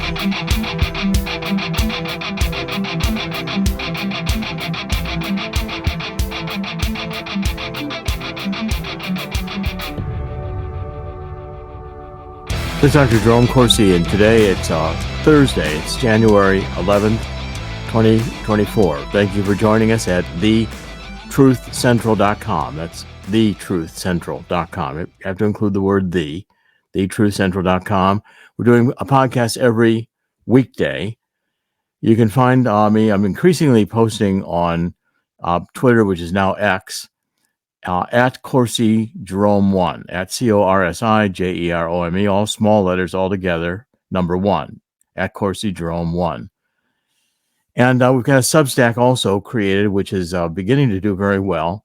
This is Dr. Jerome Corsi, and today it's Thursday. It's January 11th, 2024. Thank you for joining us at thetruthcentral.com. That's thetruthcentral.com. You have to include the word thetruthcentral.com. We're doing a podcast every weekday. You can find me. I'm increasingly posting on Twitter, which is now X, at Corsi Jerome 1, at CORSI JEROME, all small letters all together, number 1, at Corsi Jerome 1. And we've got a Substack also created, which is beginning to do very well.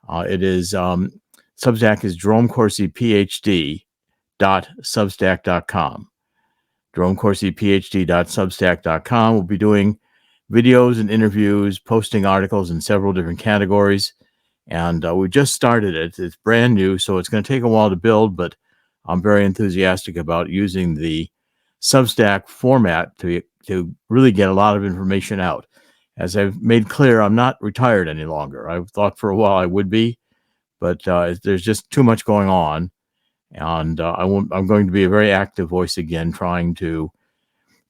It is Substack is JeromeCorsiPhD.substack.com. JeromeCorsiPhD.substack.com. We'll be doing videos and interviews, posting articles in several different categories. And we just started it. It's brand new, so it's going to take a while to build, but I'm very enthusiastic about using the Substack format to really get a lot of information out. As I've made clear, I'm not retired any longer. I thought for a while I would be, but there's just too much going on. And I'm going to be a very active voice again, trying to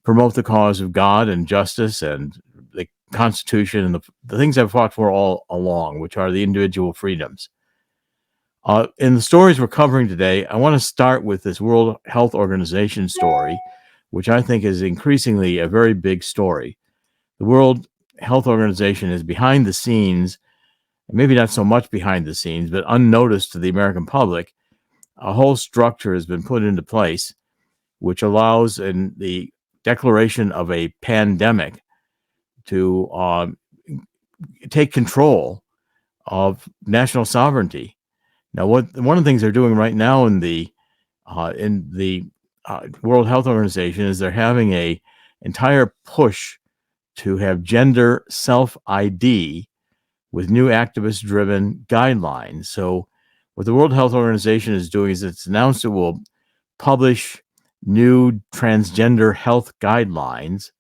promote the cause of God and justice and the Constitution and the things I've fought for all along, which are the individual freedoms. In the stories we're covering today, I want to start with this World Health Organization story, which I think is increasingly a very big story. The World Health Organization is behind the scenes, maybe not so much behind the scenes, but unnoticed to the American public. A whole structure has been put into place, which allows in the declaration of a pandemic to take control of national sovereignty. Now, one of the things they're doing right now in the World Health Organization is they're having a entire push to have gender self-ID with new activist-driven guidelines. So what the World Health Organization is doing is it's announced it will publish new transgender health guidelines.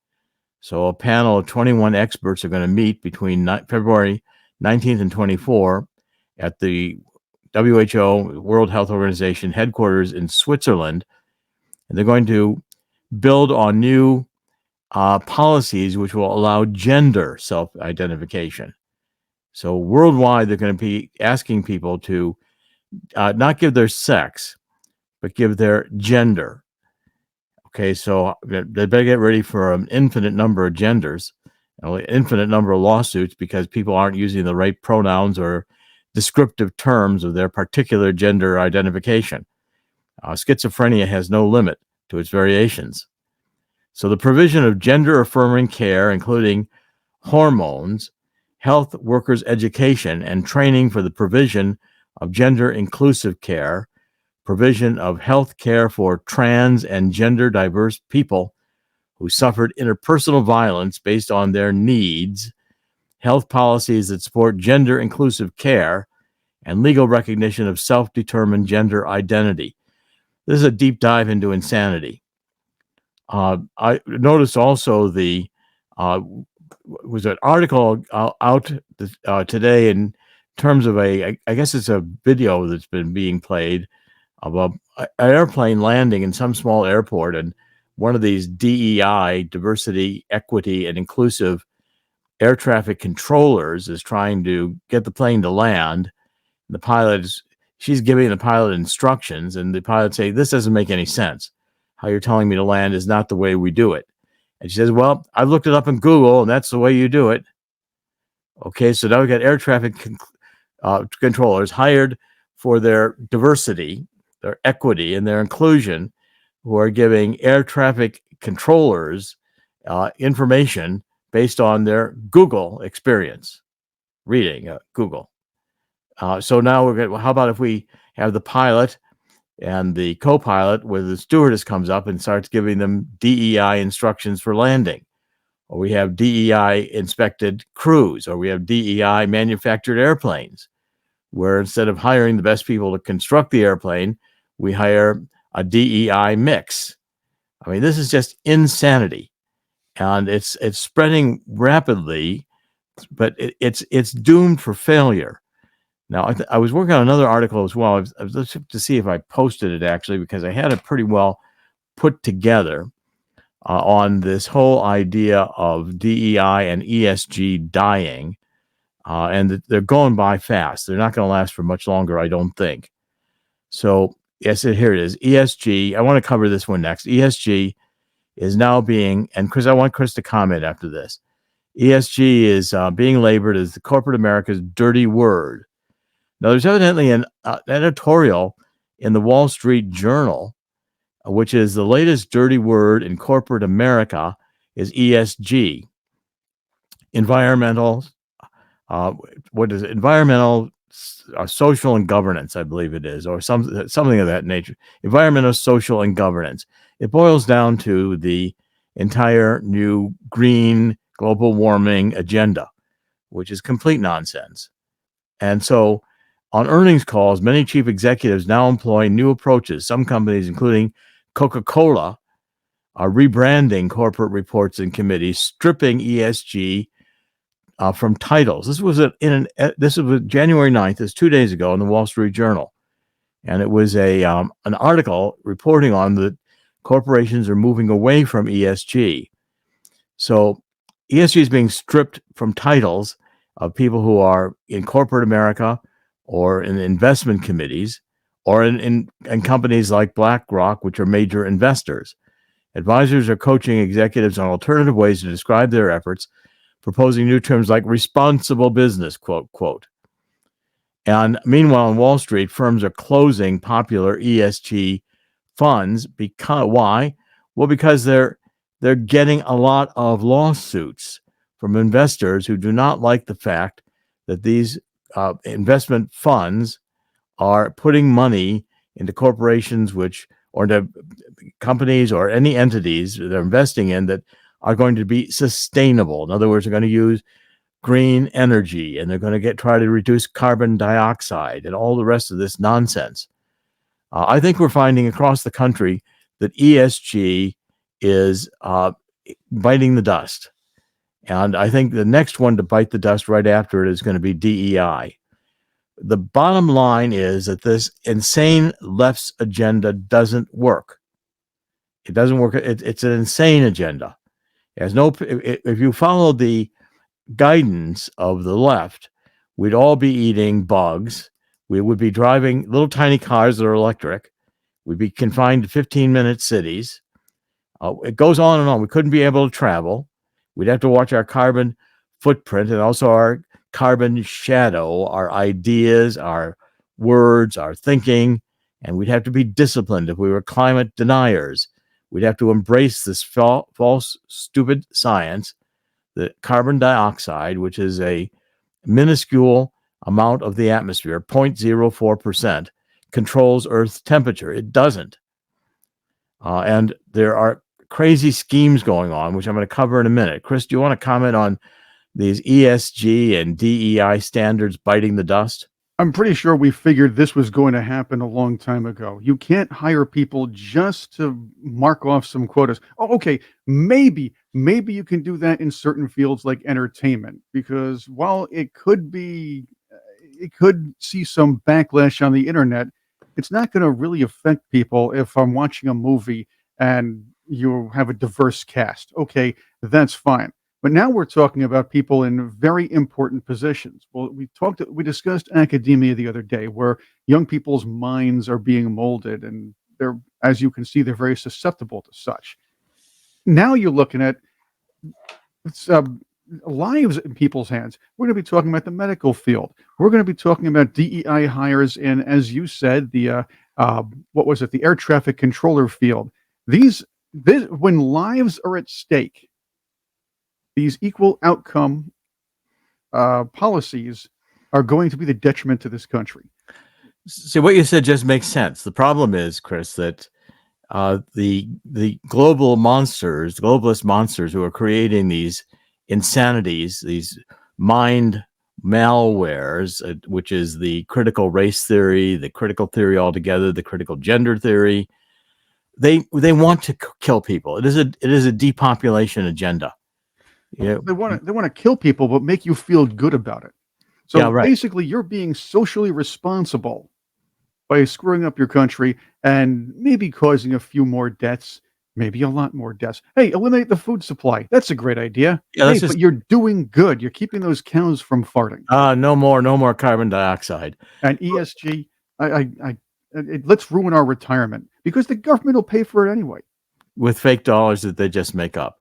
So a panel of 21 experts are going to meet between February 19th and 24 at the WHO, World Health Organization headquarters in Switzerland. And they're going to build on new policies which will allow gender self-identification. So worldwide, they're going to be asking people to not give their sex, but give their gender. Okay, so they better get ready for an infinite number of genders, an infinite number of lawsuits because people aren't using the right pronouns or descriptive terms of their particular gender identification. Schizophrenia has no limit to its variations. So the provision of gender-affirming care, including hormones, health workers' education, and training for the provision of gender-inclusive care, provision of health care for trans and gender diverse people who suffered interpersonal violence based on their needs, health policies that support gender inclusive care, and legal recognition of self-determined gender identity. This is a deep dive into insanity. I noticed also was an article out today in terms of I guess it's a video that's been being played of an airplane landing in some small airport, and one of these DEI, diversity, equity, and inclusive air traffic controllers is trying to get the plane to land. The pilot she's giving the pilot instructions, and the pilot say, "This doesn't make any sense. How you're telling me to land is not the way we do it." And she says, "Well, I've looked it up in Google, and that's the way you do it." Okay, so now we've got air traffic controllers hired for their diversity, their equity, and their inclusion, who are giving air traffic controllers information based on their Google experience, reading Google. So now how about if we have the pilot and the co-pilot where the stewardess comes up and starts giving them DEI instructions for landing, or we have DEI inspected crews, or we have DEI manufactured airplanes, where instead of hiring the best people to construct the airplane, we hire a DEI mix, I mean, this is just insanity, and it's spreading rapidly, but it's doomed for failure. Now, I was working on another article as well. I was looking to see if I posted it actually, because I had it pretty well put together on this whole idea of DEI and ESG dying, and they're going by fast. They're not going to last for much longer, I don't think. So, yes, here it is. ESG. I want to cover this one next. ESG is now being, and Chris, I want Chris to comment after this. ESG is being labored as the corporate America's dirty word. Now, there's evidently an editorial in the Wall Street Journal, which is the latest dirty word in corporate America is ESG. Environmental, what is it? Environmental, social and governance, I believe it is, or something of that nature. Environmental, social, and governance. It boils down to the entire new green global warming agenda, which is complete nonsense. And so on earnings calls, many chief executives now employ new approaches. Some companies, including Coca-Cola, are rebranding corporate reports and committees, stripping ESG from titles. This was this was January 9th. It's 2 days ago in the Wall Street Journal, and it was an article reporting on that corporations are moving away from ESG. So ESG is being stripped from titles of people who are in corporate America or in investment committees or in companies like BlackRock, which are major investors. Advisors are coaching executives on alternative ways to describe their efforts, proposing new terms like responsible business, quote, quote. And meanwhile, on Wall Street, firms are closing popular ESG funds. Why? Well, because they're getting a lot of lawsuits from investors who do not like the fact that these investment funds are putting money into corporations or into companies or any entities they're investing in that are going to be sustainable. In other words, they're going to use green energy, and they're going to try to reduce carbon dioxide and all the rest of this nonsense. I think we're finding across the country that ESG is biting the dust. And I think the next one to bite the dust right after it is going to be DEI. The bottom line is that this insane left's agenda doesn't work. It doesn't work. It's an insane agenda. It has no. If you follow the guidance of the left, we'd all be eating bugs. We would be driving little tiny cars that are electric. We'd be confined to 15-minute cities. It goes on and on. We couldn't be able to travel. We'd have to watch our carbon footprint and also our carbon shadow, our ideas, our words, our thinking, and we'd have to be disciplined if we were climate deniers. We'd have to embrace this false, stupid science that carbon dioxide, which is a minuscule amount of the atmosphere, 0.04%, controls Earth's temperature. It doesn't. And there are crazy schemes going on, which I'm going to cover in a minute. Chris, do you want to comment on these ESG and DEI standards biting the dust? I'm pretty sure we figured this was going to happen a long time ago. You can't hire people just to mark off some quotas. Oh, okay, maybe you can do that in certain fields like entertainment, because while it could see some backlash on the internet, it's not going to really affect people if I'm watching a movie and you have a diverse cast. Okay, that's fine. But now we're talking about people in very important positions. Well, we discussed academia the other day, where young people's minds are being molded, and they're, as you can see, they're very susceptible to such. Now you're looking at lives in people's hands. We're going to be talking about the medical field. We're going to be talking about DEI hires in, as you said, the the air traffic controller field. When lives are at stake, these equal outcome policies are going to be the detriment to this country. See, what you said just makes sense. The problem is, Chris, that the globalist monsters who are creating these insanities, these mind malwares, which is the critical race theory, the critical theory altogether, the critical gender theory, they want to kill people. It is a depopulation agenda. They want to kill people, but make you feel good about it. So Yeah, right. basically, you're being socially responsible by screwing up your country and maybe causing a few more deaths, maybe a lot more deaths. Hey, eliminate the food supply. That's a great idea. Yeah, Hey, but you're doing good. You're keeping those cows from farting. No more carbon dioxide. And ESG, let's ruin our retirement because the government will pay for it anyway. With fake dollars that they just make up.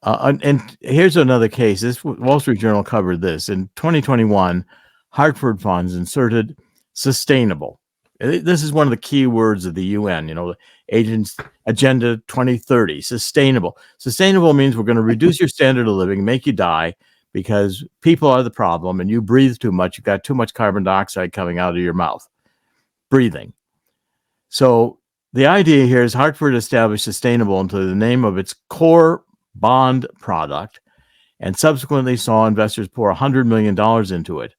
And here's another case. This Wall Street Journal covered this. In 2021, Hartford funds inserted sustainable. This is one of the key words of the UN, Agents Agenda 2030, sustainable. Sustainable means we're going to reduce your standard of living, make you die, because people are the problem and you breathe too much. You've got too much carbon dioxide coming out of your mouth, breathing. So the idea here is Hartford established sustainable into the name of its core bond product and subsequently saw investors pour $100 million into it.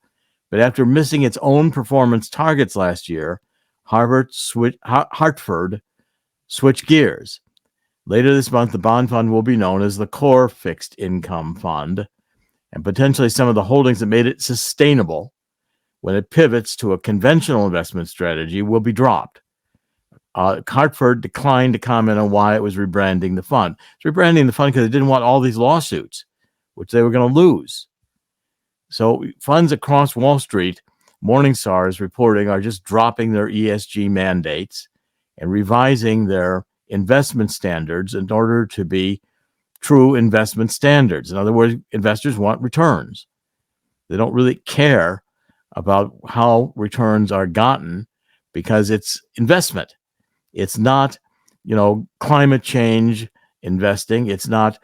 But after missing its own performance targets last year, Hartford switched gears. Later this month, the bond fund will be known as the Core Fixed Income Fund, and potentially some of the holdings that made it sustainable when it pivots to a conventional investment strategy will be dropped. Hartford declined to comment on why it was rebranding the fund. It's rebranding the fund because it didn't want all these lawsuits, which they were going to lose. So funds across Wall Street, Morningstar is reporting, are just dropping their ESG mandates and revising their investment standards in order to be true investment standards. In other words, investors want returns. They don't really care about how returns are gotten because it's investment. It's not, climate change investing. It's not,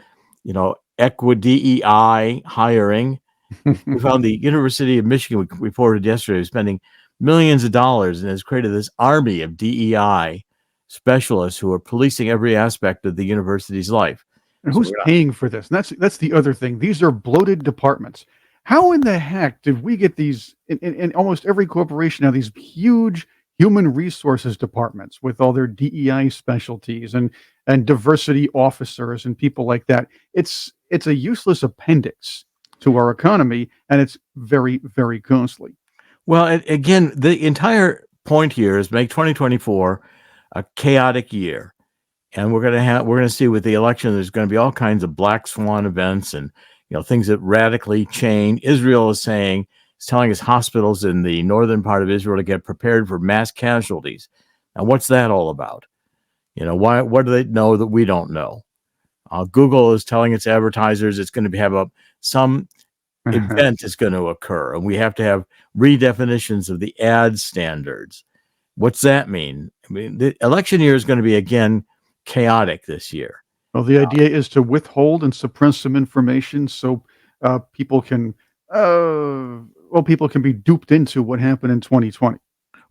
DEI hiring. We found the University of Michigan reported yesterday was spending millions of dollars and has created this army of DEI specialists who are policing every aspect of the university's life. And who's paying for this? And that's the other thing. These are bloated departments. How in the heck did we get these in almost every corporation now, these huge human resources departments with all their DEI specialties and diversity officers and people like that? It's a useless appendix to our economy, and it's very, very costly. Well, again, the entire point here is make 2024 a chaotic year. And we're going to see with the election, there's going to be all kinds of black swan events and, things that radically change. Israel is telling its hospitals in the northern part of Israel to get prepared for mass casualties. Now, what's that all about? What do they know that we don't know? Google is telling its advertisers it's going to have some event is going to occur, and we have to have redefinitions of the ad standards. What's that mean? I mean, the election year is going to be, again, chaotic this year. Well, the idea is to withhold and suppress some information so people can be duped into what happened in 2020.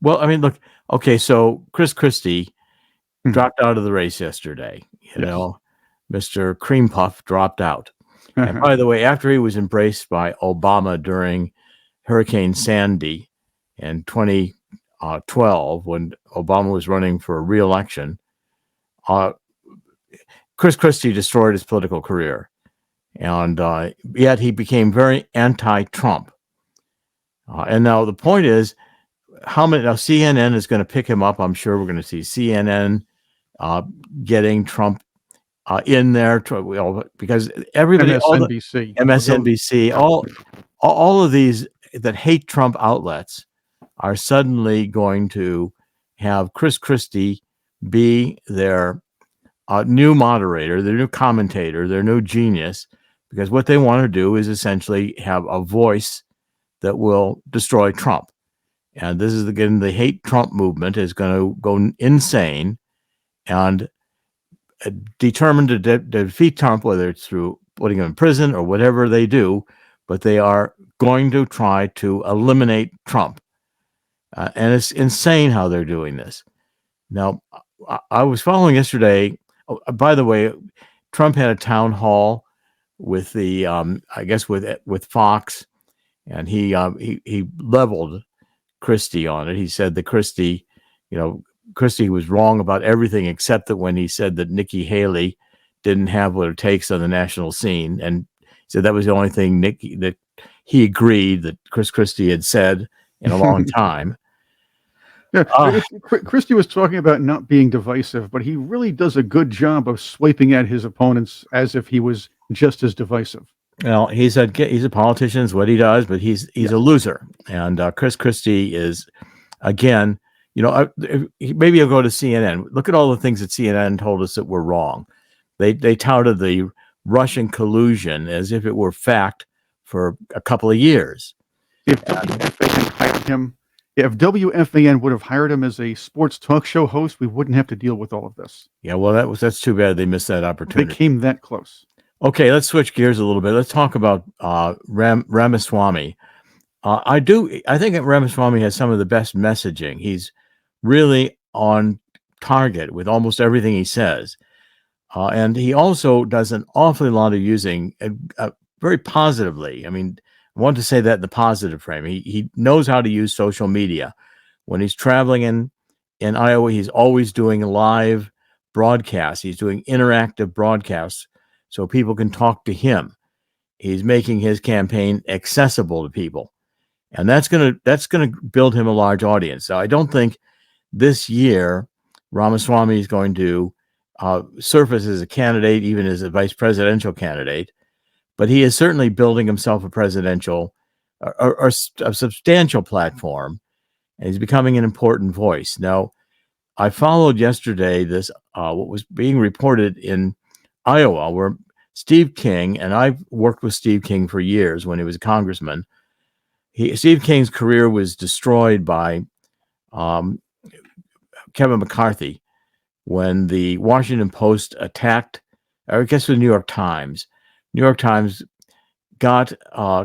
Well, I mean, look, okay, so Christie dropped out of the race yesterday. Mr. Cream Puff dropped out. And by the way, after he was embraced by Obama during Hurricane Sandy in 2012, when Obama was running for re-election, Christie destroyed his political career. And yet he became very anti-Trump. And now the point is, CNN is going to pick him up. I'm sure we're going to see CNN getting Trump in there because everybody, MSNBC, all of these that hate Trump outlets are suddenly going to have Christie be their new moderator, their new commentator, their new genius, because what they want to do is essentially have a voice that will destroy Trump. And this is, again, the hate Trump movement is going to go insane and determined to defeat Trump, whether it's through putting him in prison or whatever they do, but they are going to try to eliminate Trump. And it's insane how they're doing this. Now, I was following yesterday. By the way, Trump had a town hall with the, with Fox, and he leveled Christie on it. He said that Christie, Christie was wrong about everything except that when he said that Nikki Haley didn't have what it takes on the national scene, and said that was the only thing that he agreed that Christie had said in a long time. Yeah, Christie was talking about not being divisive, but he really does a good job of swiping at his opponents as if he was just as divisive. Well, he's a politician, is what he does, but he's a loser. And Christie is, again, maybe I'll go to CNN. Look at all the things that CNN told us that were wrong. They touted the Russian collusion as if it were fact for a couple of years. If WFAN hired him, if WFAN would have hired him as a sports talk show host, we wouldn't have to deal with all of this. Yeah, well, that's too bad they missed that opportunity. They came that close. Okay, let's switch gears a little bit. Let's talk about Ramaswamy. I think that Ramaswamy has some of the best messaging. He's really on target with almost everything he says. And he also does an awfully lot of using very positively. I mean, I want to say that in the positive frame. He knows how to use social media. When he's traveling in Iowa, he's always doing live broadcasts. He's doing interactive broadcasts so people can talk to him. He's making his campaign accessible to people. And that's gonna build him a large audience. So I don't think this year Ramaswamy is going to surface as a candidate, even as a vice presidential candidate, but he is certainly building himself a presidential or a substantial platform, and he's becoming an important voice. Now, I followed yesterday this what was being reported in Iowa, where Steve King, and I've worked with Steve King for years when he was a congressman. Steve King's career was destroyed by Kevin McCarthy when the Washington Post attacked, or I guess it was the New York Times. New York Times got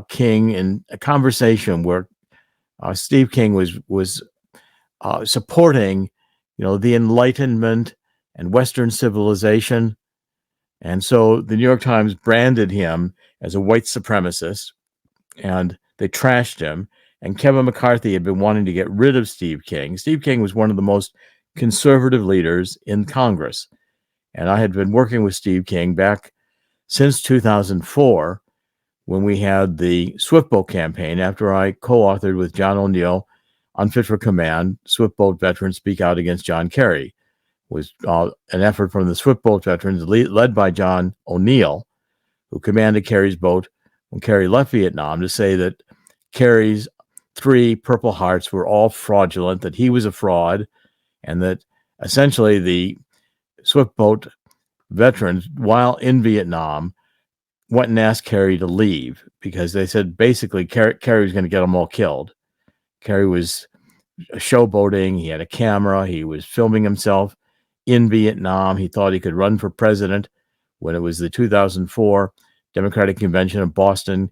King in a conversation where Steve King was supporting, the Enlightenment and Western civilization, and so the New York Times branded him as a white supremacist, and they trashed him. And Kevin McCarthy had been wanting to get rid of Steve King. Steve King was one of the most conservative leaders in Congress, and I had been working with Steve King back since 2004 when we had the Swift Boat campaign, after I co-authored with John O'Neill Unfit for Command, Swift Boat Veterans Speak Out Against John Kerry. It was an effort from the Swift Boat veterans led by John O'Neill, who commanded Kerry's boat when Kerry left Vietnam, to say that Kerry's 3 Purple Hearts were all fraudulent, that he was a fraud, and that essentially the Swift Boat veterans, while in Vietnam, went and asked Kerry to leave because they said basically Kerry was going to get them all killed. Kerry was showboating. He had a camera. He was filming himself in Vietnam. He thought he could run for president when it was the 2004 Democratic Convention in Boston.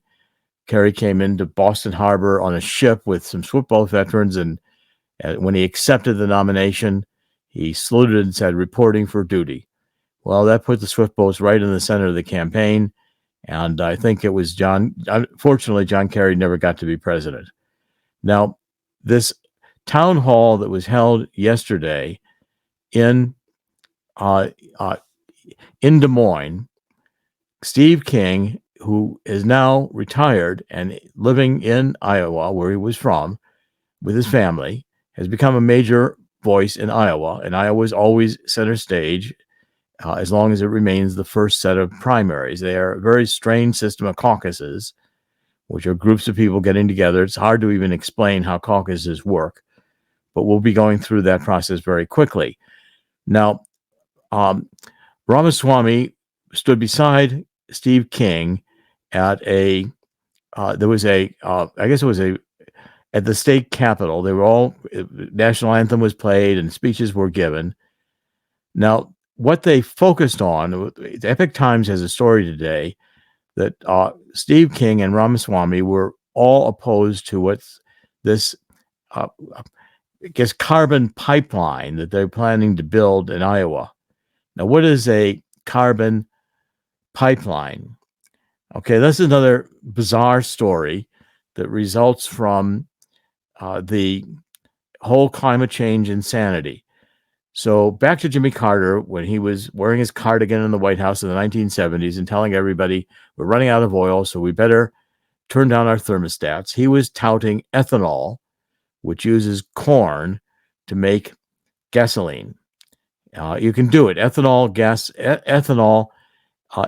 Kerry came into Boston Harbor on a ship with some Swift Boat veterans, and when he accepted the nomination, he saluted and said, "Reporting for duty." Well, that put the Swift Boats right in the center of the campaign, and I think it was unfortunately, John Kerry never got to be president. Now, this town hall that was held yesterday in Des Moines, Steve King, who is now retired and living in Iowa, where he was from, with his family, has become a major voice in Iowa, and Iowa is always center stage as long as it remains the first set of primaries. They are a very strange system of caucuses, which are groups of people getting together. It's hard to even explain how caucuses work, but we'll be going through that process very quickly. Now, Ramaswamy stood beside Steve King at at the state capitol. They were all, national anthem was played and speeches were given. Now, what they focused on, the Epoch Times has a story today that Steve King and Ramaswamy were all opposed to what's this, carbon pipeline that they're planning to build in Iowa. Now, what is a carbon pipeline? Okay, that's another bizarre story that results from the whole climate change insanity. So back to Jimmy Carter, when he was wearing his cardigan in the White House in the 1970s and telling everybody we're running out of oil, so we better turn down our thermostats. He was touting ethanol, which uses corn to make gasoline. You can do it. Ethanol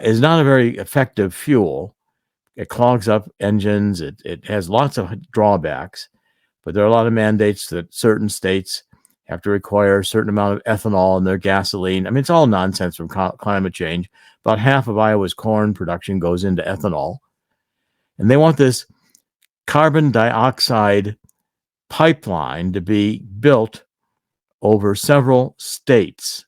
is not a very effective fuel. It clogs up engines. It has lots of drawbacks, but there are a lot of mandates that certain states have to require a certain amount of ethanol in their gasoline. I mean, it's all nonsense from climate change. About half of Iowa's corn production goes into ethanol. And they want this carbon dioxide pipeline to be built over several states.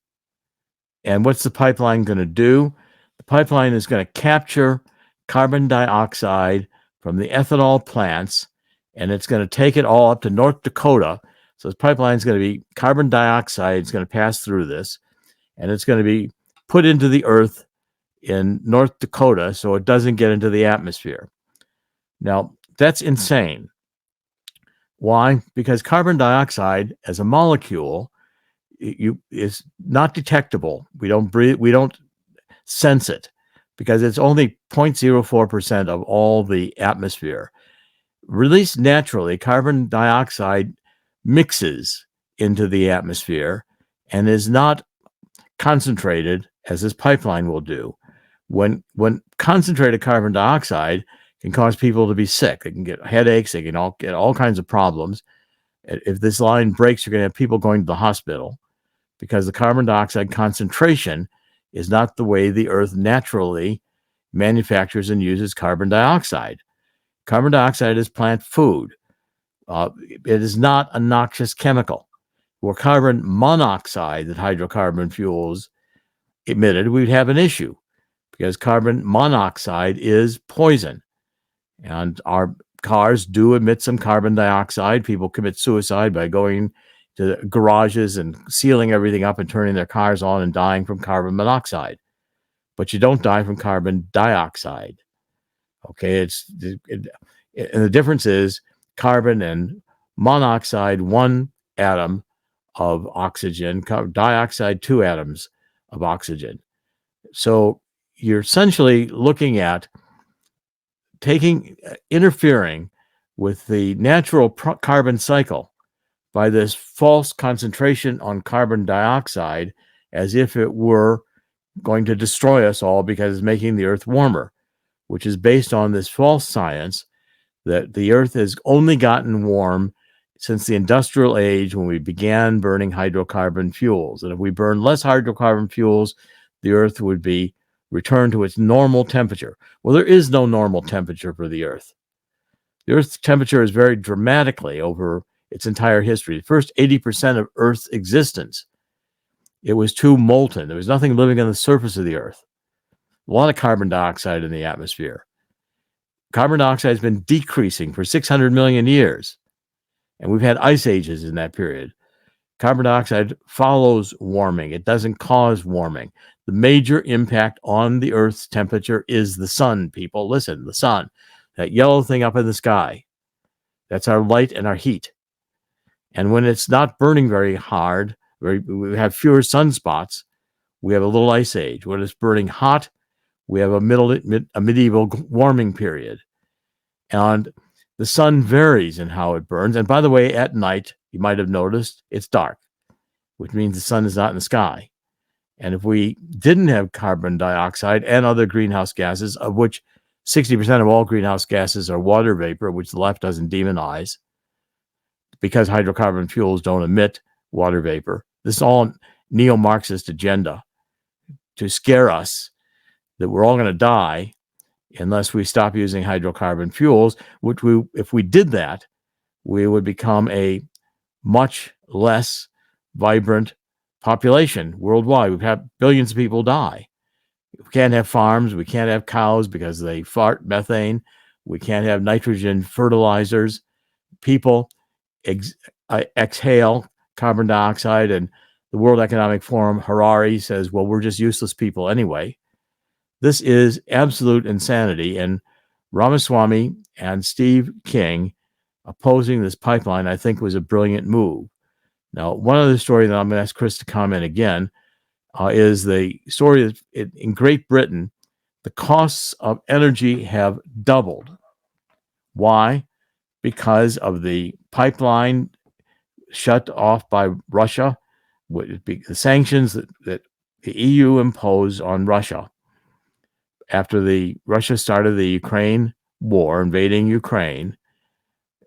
And what's the pipeline going to do? The pipeline is going to capture carbon dioxide from the ethanol plants, and it's going to take it all up to North Dakota. So this pipeline is going to be carbon dioxide. It's going to pass through this, and it's going to be put into the earth in North Dakota so it doesn't get into the atmosphere. Now, that's insane. Why? Because carbon dioxide as a molecule is not detectable. We don't breathe, we don't sense it because it's only 0.04% of all the atmosphere. Released naturally, carbon dioxide mixes into the atmosphere and is not concentrated as this pipeline will do. When concentrated carbon dioxide can cause people to be sick. They can get headaches. They can get all kinds of problems. If this line breaks, you're going to have people going to the hospital because the carbon dioxide concentration is not the way the earth naturally manufactures and uses carbon dioxide. Carbon dioxide is plant food. It is not a noxious chemical. Were carbon monoxide that hydrocarbon fuels emitted, we'd have an issue because carbon monoxide is poison. And our cars do emit some carbon dioxide. People commit suicide by going to garages and sealing everything up and turning their cars on and dying from carbon monoxide. But you don't die from carbon dioxide. Okay, and the difference is carbon and monoxide, one atom of oxygen, carbon dioxide, two atoms of oxygen. So you're essentially looking at interfering with the natural carbon cycle by this false concentration on carbon dioxide as if it were going to destroy us all because it's making the earth warmer, which is based on this false science that the earth has only gotten warm since the industrial age when we began burning hydrocarbon fuels. And if we burn less hydrocarbon fuels, the earth would be returned to its normal temperature. Well, there is no normal temperature for the earth. The earth's temperature is varied dramatically over its entire history. The first 80% of Earth's existence, it was too molten. There was nothing living on the surface of the earth. A lot of carbon dioxide in the atmosphere. Carbon dioxide has been decreasing for 600 million years, and we've had ice ages in that period. Carbon dioxide follows warming. It doesn't cause warming. The major impact on the Earth's temperature is the sun, people. Listen, the sun, that yellow thing up in the sky. That's our light and our heat. And when it's not burning very hard, we have fewer sunspots, we have a little ice age. When it's burning hot, we have a medieval warming period. And the sun varies in how it burns. And by the way, at night, you might have noticed, it's dark, which means the sun is not in the sky. And if we didn't have carbon dioxide and other greenhouse gases, of which 60% of all greenhouse gases are water vapor, which the left doesn't demonize, because hydrocarbon fuels don't emit water vapor. This is all neo-Marxist agenda to scare us that we're all going to die unless we stop using hydrocarbon fuels, which if we did that, we would become a much less vibrant population worldwide. We've had billions of people die. We can't have farms. We can't have cows because they fart methane. We can't have nitrogen fertilizers. People exhale carbon dioxide, and the World Economic Forum, Harari, says, well, we're just useless people anyway. This is absolute insanity, and Ramaswamy and Steve King opposing this pipeline, I think, was a brilliant move Now, one other story that I'm going to ask Chris to comment again is the story that in Great Britain, the costs of energy have doubled. Why? Because of the pipeline shut off by Russia, the sanctions that the EU imposed on Russia after Russia started the Ukraine war, invading Ukraine.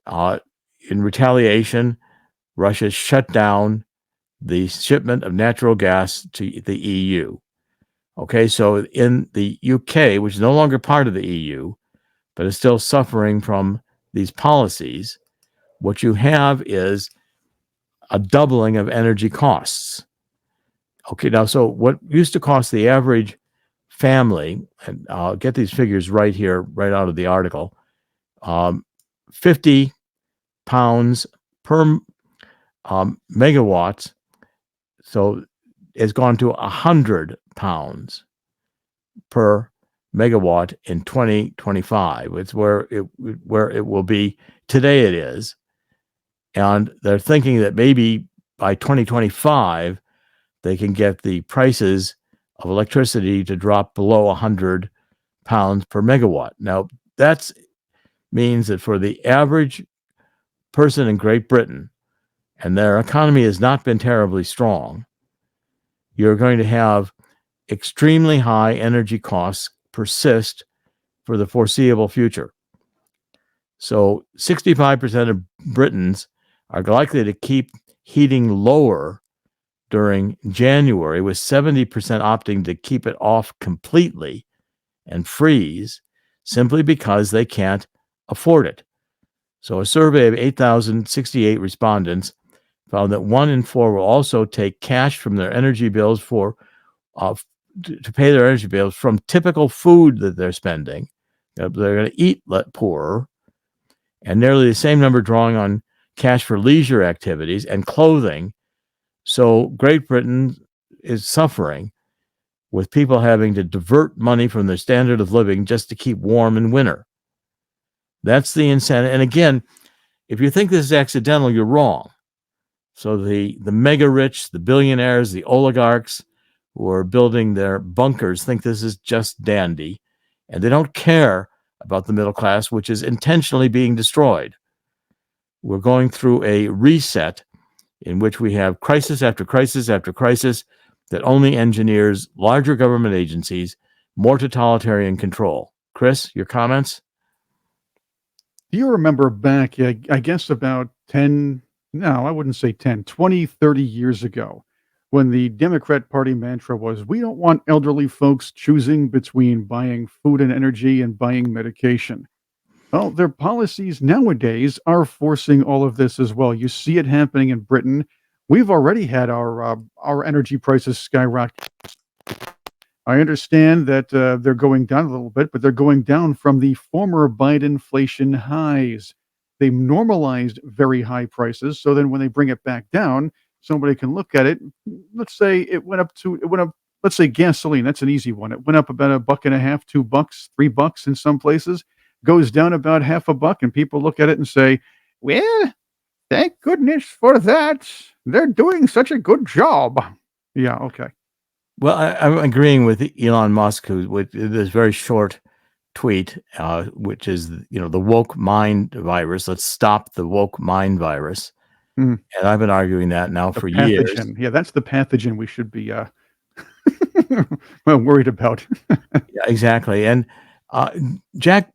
In retaliation, Russia shut down the shipment of natural gas to the EU. Okay, so in the UK, which is no longer part of the EU, but is still suffering from these policies, what you have is a doubling of energy costs. Okay, now, so what used to cost the average family, and I'll get these figures right here, right out of the article, 50 pounds per megawatts, so it's gone to 100 pounds per megawatt in 2025. It's where it will be today. It is, and they're thinking that maybe by 2025 they can get the prices of electricity to drop below 100 pounds per megawatt. Now, that means that for the average person in Great Britain, and their economy has not been terribly strong, you're going to have extremely high energy costs persist for the foreseeable future. So 65% of Britons are likely to keep heating lower during January, with 70% opting to keep it off completely and freeze simply because they can't afford it. So a survey of 8,068 respondents found that 1 in 4 will also take cash from their energy bills to pay their energy bills from typical food that they're spending. They're going to eat poorer, and nearly the same number drawing on cash for leisure activities and clothing. So Great Britain is suffering with people having to divert money from their standard of living just to keep warm in winter. That's the incentive. And again, if you think this is accidental, you're wrong. So the mega rich, the billionaires, the oligarchs who are building their bunkers think this is just dandy, and they don't care about the middle class, which is intentionally being destroyed. We're going through a reset in which we have crisis after crisis after crisis that only engineers larger government agencies, more totalitarian control. Chris, your comments? Do you remember back, I guess about 10, no, I wouldn't say 10, 20, 30 years ago, when the Democrat Party mantra was, we don't want elderly folks choosing between buying food and energy and buying medication. Well, their policies nowadays are forcing all of this as well. You see it happening in Britain. We've already had our energy prices skyrocket. I understand that they're going down a little bit, but they're going down from the former Biden-inflation highs. They normalized very high prices, so then when they bring it back down, somebody can look at it. Let's say it went up. Let's say gasoline. That's an easy one. It went up about $1.50, $2, $3 in some places. Goes down about half a buck, and people look at it and say, "Well, thank goodness for that. They're doing such a good job." Yeah. Okay. Well, I'm agreeing with Elon Musk, who with this very short tweet, which is the woke mind virus. Let's stop the woke mind virus. Mm. And I've been arguing that now for years. Yeah, that's the pathogen we should be well, worried about. Yeah, exactly. And Jack,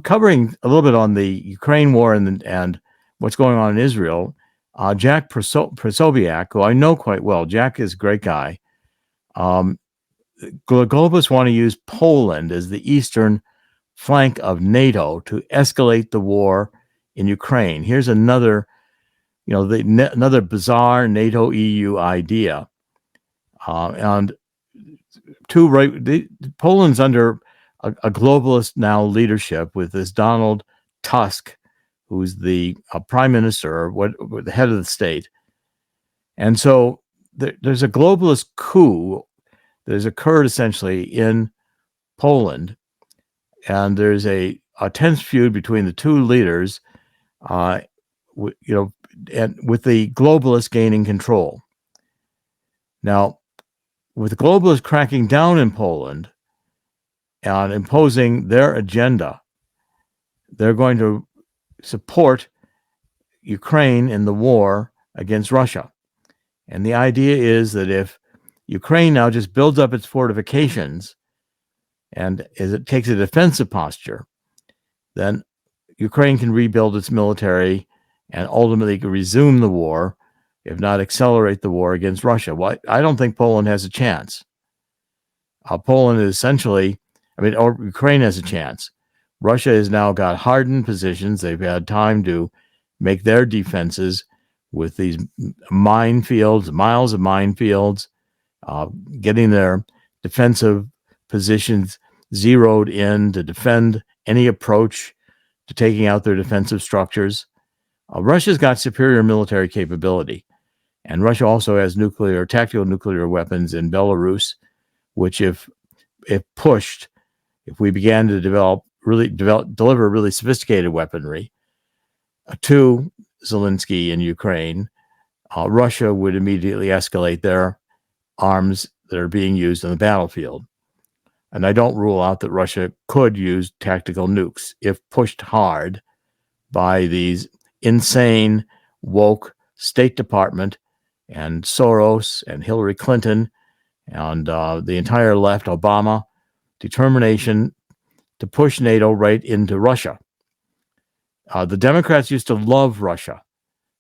covering a little bit on the Ukraine war and what's going on in Israel. Jack Prosobiak, who I know quite well. Jack is a great guy. Globalists want to use Poland as the eastern flank of NATO to escalate the war in Ukraine. Here's another, another bizarre NATO EU idea. And Poland's under a globalist now leadership with this Donald Tusk, who's the prime minister or the head of the state. And so there's a globalist coup that has occurred essentially in Poland, and there's a tense feud between the two leaders. and with the globalists gaining control. Now, with the globalists cracking down in Poland and imposing their agenda, they're going to support Ukraine in the war against Russia. And the idea is that if Ukraine now just builds up its fortifications and as it takes a defensive posture, then Ukraine can rebuild its military and ultimately resume the war, if not accelerate the war against Russia. Well, I don't think Poland has a chance. Poland is essentially, or Ukraine has a chance. Russia has now got hardened positions. They've had time to make their defenses with these minefields, miles of minefields, getting their defensive positions zeroed in to defend any approach to taking out their defensive structures. Russia's got superior military capability, and Russia also has tactical nuclear weapons in Belarus, which if pushed, if we began to deliver really sophisticated weaponry to Zelensky in Ukraine, Russia would immediately escalate their arms that are being used on the battlefield. And I don't rule out that Russia could use tactical nukes if pushed hard by these insane, woke State Department and Soros and Hillary Clinton and the entire left, Obama, determination to push NATO right into Russia. The Democrats used to love Russia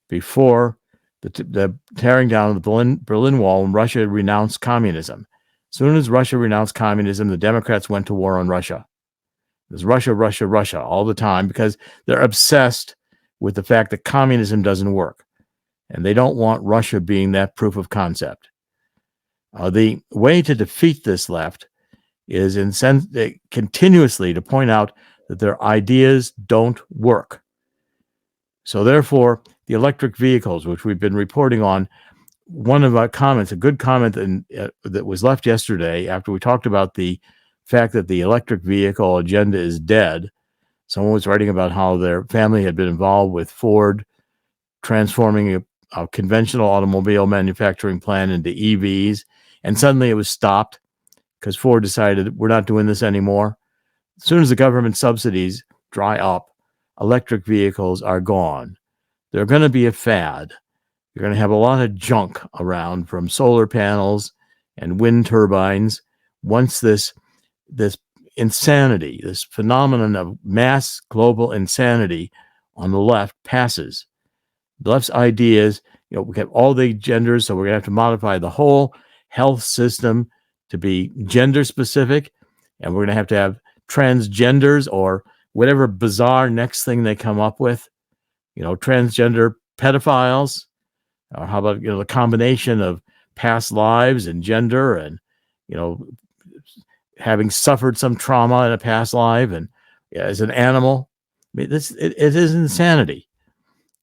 before the tearing down of the Berlin Wall when Russia renounced communism. As soon as Russia renounced communism, the Democrats went to war on Russia. It was Russia, Russia, Russia all the time because they're obsessed with the fact that communism doesn't work. And they don't want Russia being that proof of concept. The way to defeat this left is continuously to point out that their ideas don't work. So therefore, the electric vehicles, which we've been reporting on, one of our comments, a good comment that was left yesterday after we talked about the fact that the electric vehicle agenda is dead. Someone was writing about how their family had been involved with Ford transforming a conventional automobile manufacturing plant into EVs, and suddenly it was stopped because Ford decided we're not doing this anymore. As soon as the government subsidies dry up, electric vehicles are gone. They're going to be a fad. You're going to have a lot of junk around from solar panels and wind turbines once this insanity, this phenomenon of mass global insanity on the left passes. The left's ideas, we have all the genders, so we're going to have to modify the whole health system to be gender specific, and we're going to have transgenders or whatever bizarre next thing they come up with, transgender pedophiles, or how about, the combination of past lives and gender and, having suffered some trauma in a past life and as an animal. It is insanity.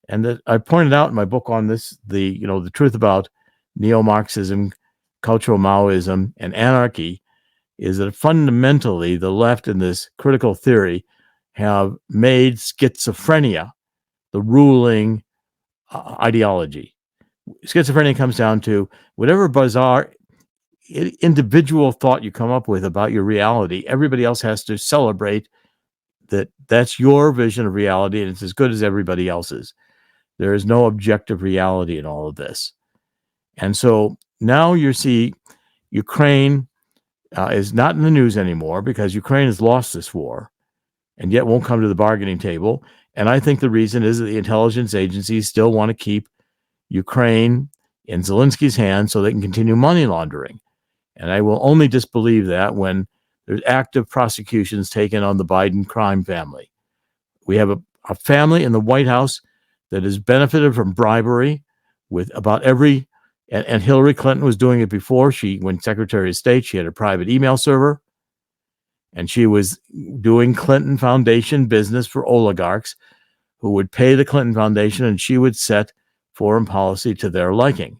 And I pointed out in my book on this, the truth about Neo-Marxism, cultural Maoism, and anarchy is that fundamentally the left in this critical theory have made schizophrenia the ruling ideology. Schizophrenia comes down to whatever bizarre individual thought you come up with about your reality, everybody else has to celebrate that's your vision of reality and it's as good as everybody else's. There is no objective reality in all of this. And so now you see Ukraine is not in the news anymore because Ukraine has lost this war and yet won't come to the bargaining table. And I think the reason is that the intelligence agencies still want to keep Ukraine in Zelensky's hands so they can continue money laundering. And I will only disbelieve that when there's active prosecutions taken on the Biden crime family. We have a family in the White House that has benefited from bribery with about every, and Hillary Clinton was doing it before. When Secretary of State, she had a private email server, and she was doing Clinton Foundation business for oligarchs who would pay the Clinton Foundation, and she would set foreign policy to their liking.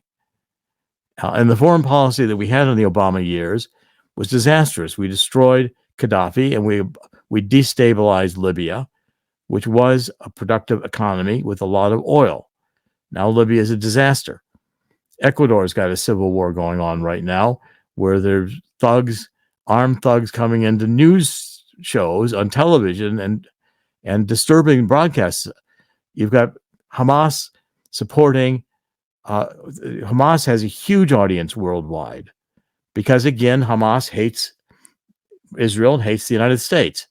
And the foreign policy that we had in the Obama years was disastrous. We destroyed Gaddafi and we destabilized Libya, which was a productive economy with a lot of oil. Now Libya is a disaster. Ecuador's got a civil war going on right now where there's thugs, armed thugs coming into news shows on television and disturbing broadcasts. You've got Hamas supporting, Hamas has a huge audience worldwide because, again, Hamas hates Israel and hates the United States.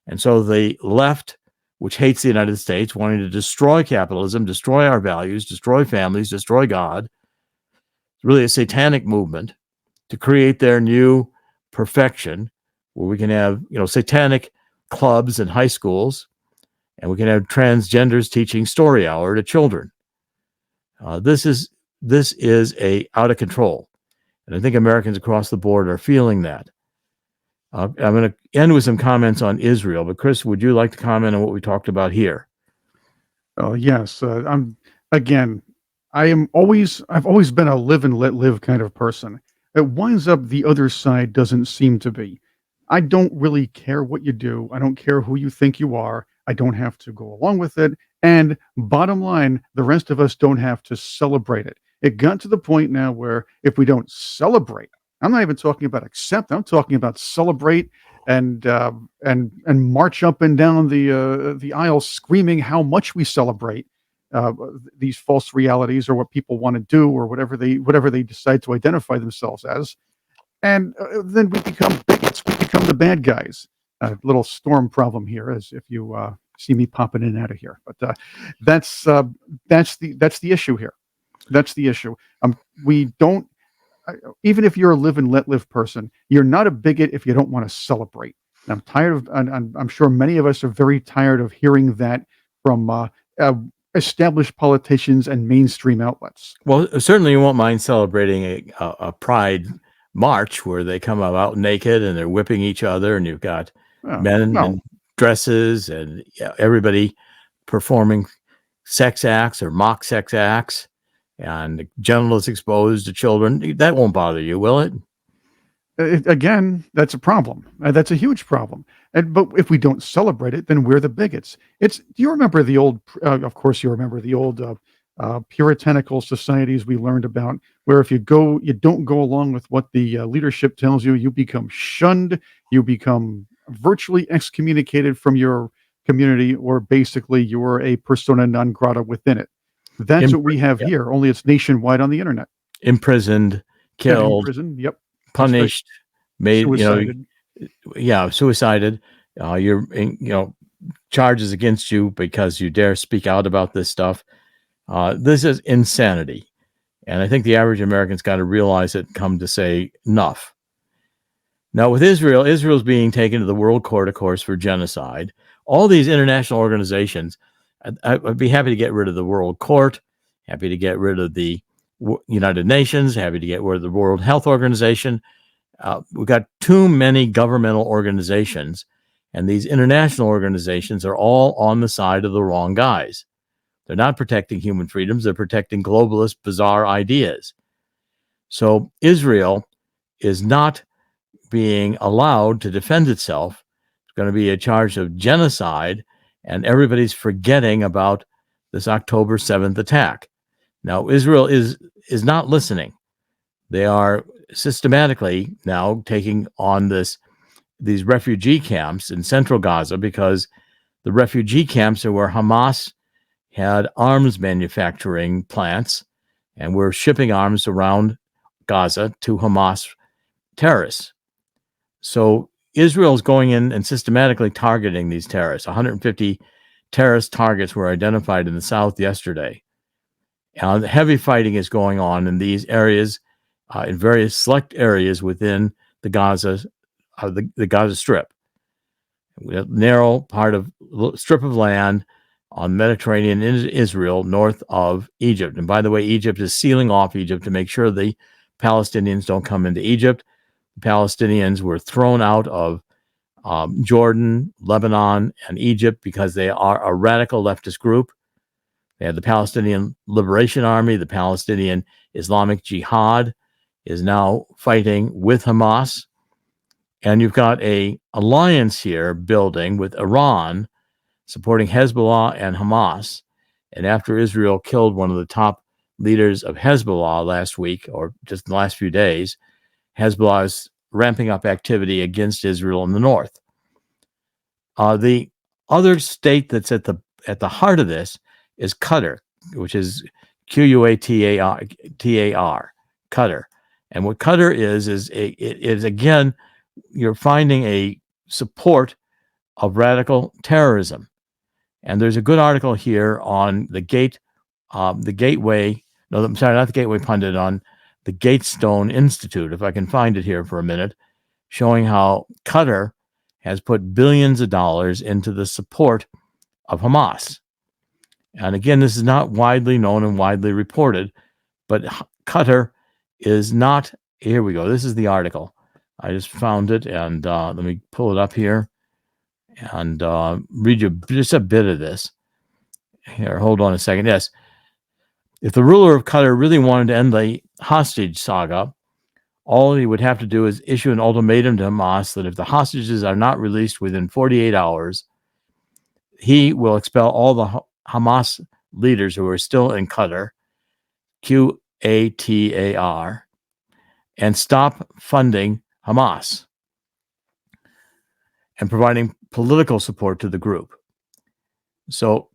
And so the left, which hates the United States, wanting to destroy capitalism, destroy our values, destroy families, destroy God, really a satanic movement to create their new perfection where we can have, satanic clubs in high schools, and we can have transgenders teaching story hour to children. This is a out of control, and I think Americans across the board are feeling that. I'm going to end with some comments on Israel, but Chris, would you like to comment on what we talked about here? Oh yes, I've always been a live and let live kind of person. It winds up the other side doesn't seem to be. I don't really care what you do. I don't care who you think you are. I don't have to go along with it. And bottom line, the rest of us don't have to celebrate it. It got to the point now where if we don't celebrate, I'm not even talking about accept. I'm talking about celebrate and march up and down the aisle screaming how much we celebrate these false realities or what people want to do or whatever they decide to identify themselves as. And then we become bigots. We become the bad guys. Little storm problem here, as if you see me popping in and out of here. But that's the issue here. That's the issue. We don't. Even if you're a live and let live person, you're not a bigot if you don't want to celebrate. And I'm tired of. And I'm sure many of us are very tired of hearing that from established politicians and mainstream outlets. Well, certainly you won't mind celebrating a pride march where they come out naked and they're whipping each other, and you've got men in dresses and everybody performing sex acts or mock sex acts and genitals exposed to children. That won't bother you, will it? Again, that's a problem. That's a huge problem. But if we don't celebrate it, then we're the bigots. Do you remember the old? Of course, you remember the old puritanical societies we learned about, where if you don't go along with what the leadership tells you, you become shunned, you become virtually excommunicated from your community, or basically you're a persona non grata within it. That's what we have here. Only it's nationwide on the internet. Imprisoned, killed, imprisoned, yep, punished, made suicided. Suicided. Charges against you because you dare speak out about this stuff. This is insanity. And I think the average American's got to realize it and come to say enough. Now, with Israel's being taken to the World Court, of course, for genocide. All these international organizations, I'd be happy to get rid of the World Court, happy to get rid of the United Nations, happy to get rid of the World Health Organization. We've got too many governmental organizations, and these international organizations are all on the side of the wrong guys. They're not protecting human freedoms. They're protecting globalist, bizarre ideas. So Israel is not being allowed to defend itself. It's going to be a charge of genocide, and everybody's forgetting about this October 7th attack. Now, Israel is not listening. They are systematically now taking on these refugee camps in central Gaza, because the refugee camps are where Hamas had arms manufacturing plants and were shipping arms around Gaza to Hamas terrorists. So Israel is going in and systematically targeting these terrorists. 150 terrorist targets were identified in the south yesterday. Heavy fighting is going on in these areas, in various select areas within the Gaza Strip. A narrow part of strip of land on the Mediterranean in Israel, north of Egypt. And by the way, Egypt is sealing off Egypt to make sure the Palestinians don't come into Egypt. The Palestinians were thrown out of Jordan, Lebanon, and Egypt because they are a radical leftist group. They had the Palestinian Liberation Army. The Palestinian Islamic Jihad is now fighting with Hamas. And you've got an alliance here building with Iran, supporting Hezbollah and Hamas. And after Israel killed one of the top leaders of Hezbollah last week, or just in the last few days, Hezbollah is ramping up activity against Israel in the north. The other state that's at the heart of this is Qatar, which is Qatar, Qatar. And what Qatar is again, you're finding a support of radical terrorism. And there's a good article here on the Gateway. No, I'm sorry, not the Gateway Pundit, on the Gatestone Institute, if I can find it here for a minute, showing how Qatar has put billions of dollars into the support of Hamas. And again, this is not widely known and widely reported, but Qatar is not, here we go, this is the article. I just found it, and let me pull it up here and read you just a bit of this. Here, hold on a second. Yes. If the ruler of Qatar really wanted to end the hostage saga, all he would have to do is issue an ultimatum to Hamas that if the hostages are not released within 48 hours, he will expel all the Hamas leaders who are still in Qatar, Qatar, and stop funding Hamas and providing political support to the group. So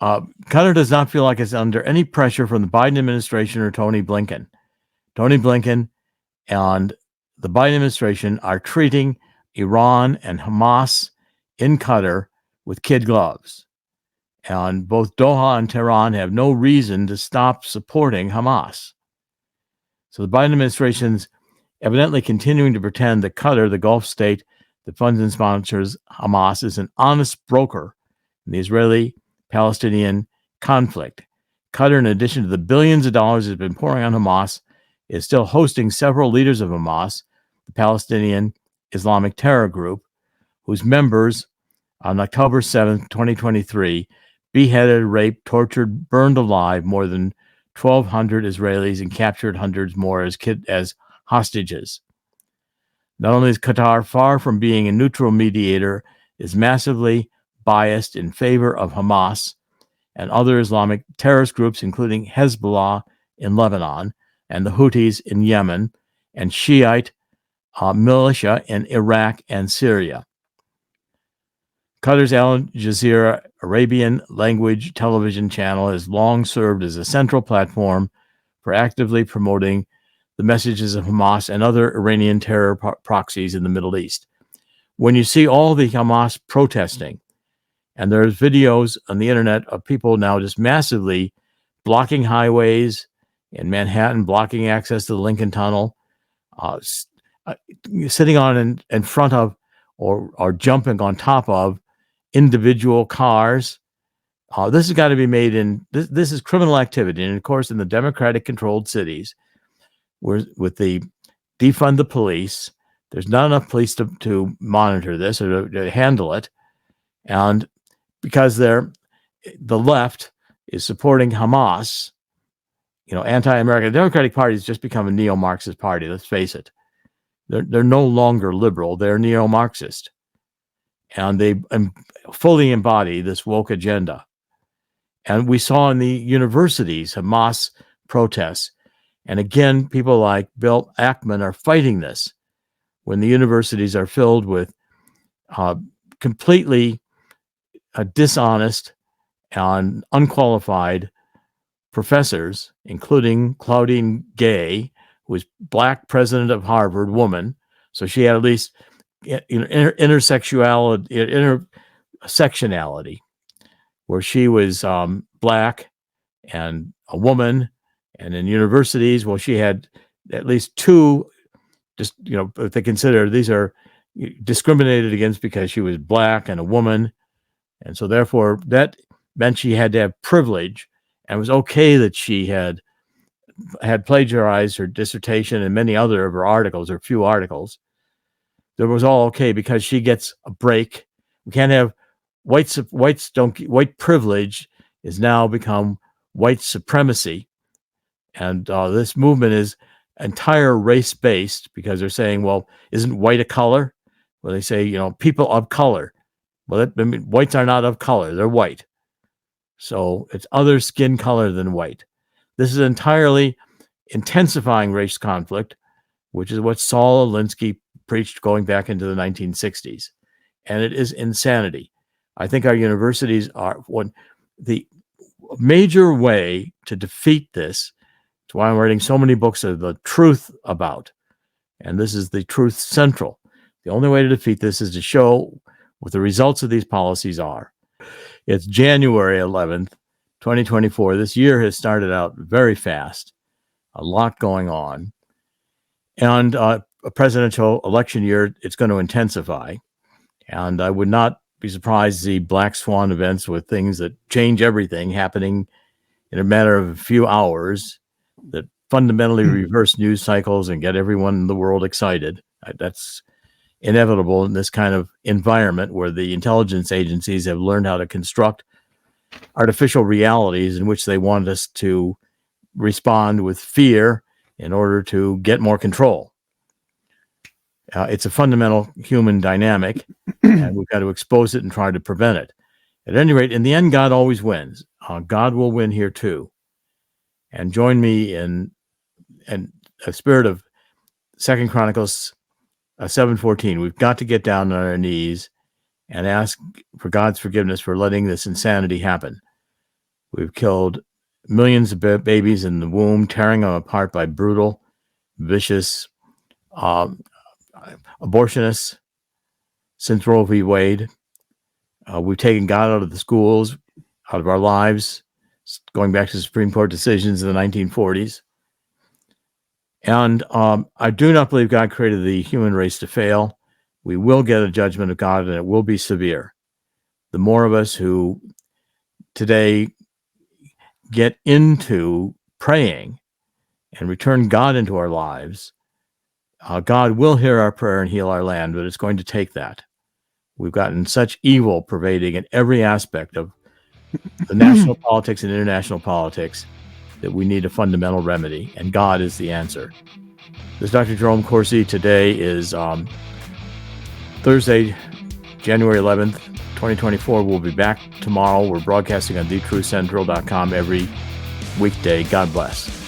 Qatar does not feel like it's under any pressure from the Biden administration or Tony Blinken. Tony Blinken and the Biden administration are treating Iran and Hamas in Qatar with kid gloves. And both Doha and Tehran have no reason to stop supporting Hamas. So the Biden administration's evidently continuing to pretend that Qatar, the Gulf state that funds and sponsors Hamas, is an honest broker in the Israeli-Palestinian conflict. Qatar, in addition to the billions of dollars it's been pouring on Hamas, is still hosting several leaders of Hamas, the Palestinian Islamic terror group, whose members on October 7th, 2023, beheaded, raped, tortured, burned alive more than 1,200 Israelis and captured hundreds more as hostages. Not only is Qatar far from being a neutral mediator, is massively biased in favor of Hamas and other Islamic terrorist groups, including Hezbollah in Lebanon and the Houthis in Yemen and Shiite militia in Iraq and Syria. Qatar's Al Jazeera Arabian language television channel has long served as a central platform for actively promoting the messages of Hamas and other Iranian terror proxies in the Middle East. When you see all the Hamas protesting, and there's videos on the internet of people now just massively blocking highways in Manhattan, blocking access to the Lincoln Tunnel, sitting on in front of or jumping on top of individual cars. This has got to be made in, this is criminal activity. And of course, in the Democratic controlled cities, with the defund the police, there's not enough police to monitor this or to handle it. And because the left is supporting Hamas, anti-American, the Democratic Party has just become a neo-Marxist party. Let's face it. They're no longer liberal. They're neo-Marxist. And they fully embody this woke agenda. And we saw in the universities Hamas protests. And again, people like Bill Ackman are fighting this when the universities are filled with completely dishonest and unqualified professors, including Claudine Gay, who was black president of Harvard, woman. So she had at least intersectionality, where she was black and a woman. And in universities, well, she had at least two, just, if they consider these are discriminated against because she was black and a woman. And so therefore that meant she had to have privilege, and it was okay that she had plagiarized her dissertation and many other of her articles, or few articles. That was all okay because she gets a break. We can't have white privilege is now become white supremacy. And this movement is entire race-based because they're saying, well, isn't white a color? Well, they say, people of color. Well, whites are not of color. They're white. So it's other skin color than white. This is entirely intensifying race conflict, which is what Saul Alinsky preached going back into the 1960s. And it is insanity. I think our universities are the major way to defeat this. It's why I'm writing so many books of the truth about. And this is the truth central. The only way to defeat this is to show what the results of these policies are. It's January 11th, 2024. This year has started out very fast, a lot going on. And a presidential election year, it's going to intensify. And I would not be surprised to see black swan events with things that change everything happening in a matter of a few hours that fundamentally reverse news cycles and get everyone in the world excited. That's inevitable in this kind of environment where the intelligence agencies have learned how to construct artificial realities in which they want us to respond with fear in order to get more control. It's a fundamental human dynamic, and we've got to expose it and try to prevent it. At any rate, in the end, God always wins. God will win here too. And join me in a spirit of 2 Chronicles 7:14. We've got to get down on our knees and ask for God's forgiveness for letting this insanity happen. We've killed millions of babies in the womb, tearing them apart by brutal, vicious abortionists since Roe v. Wade. We've taken God out of the schools, out of our lives, going back to Supreme Court decisions in the 1940s. And I do not believe God created the human race to fail. We will get a judgment of God, and it will be severe. The more of us who today get into praying and return God into our lives, God will hear our prayer and heal our land, but it's going to take that. We've gotten such evil pervading in every aspect of the national politics and international politics that we need a fundamental remedy, and God is the answer. This is Dr. Jerome Corsi. Today is Thursday, January 11th, 2024. We'll be back tomorrow. We're broadcasting on thetruthcentral.com every weekday. God bless.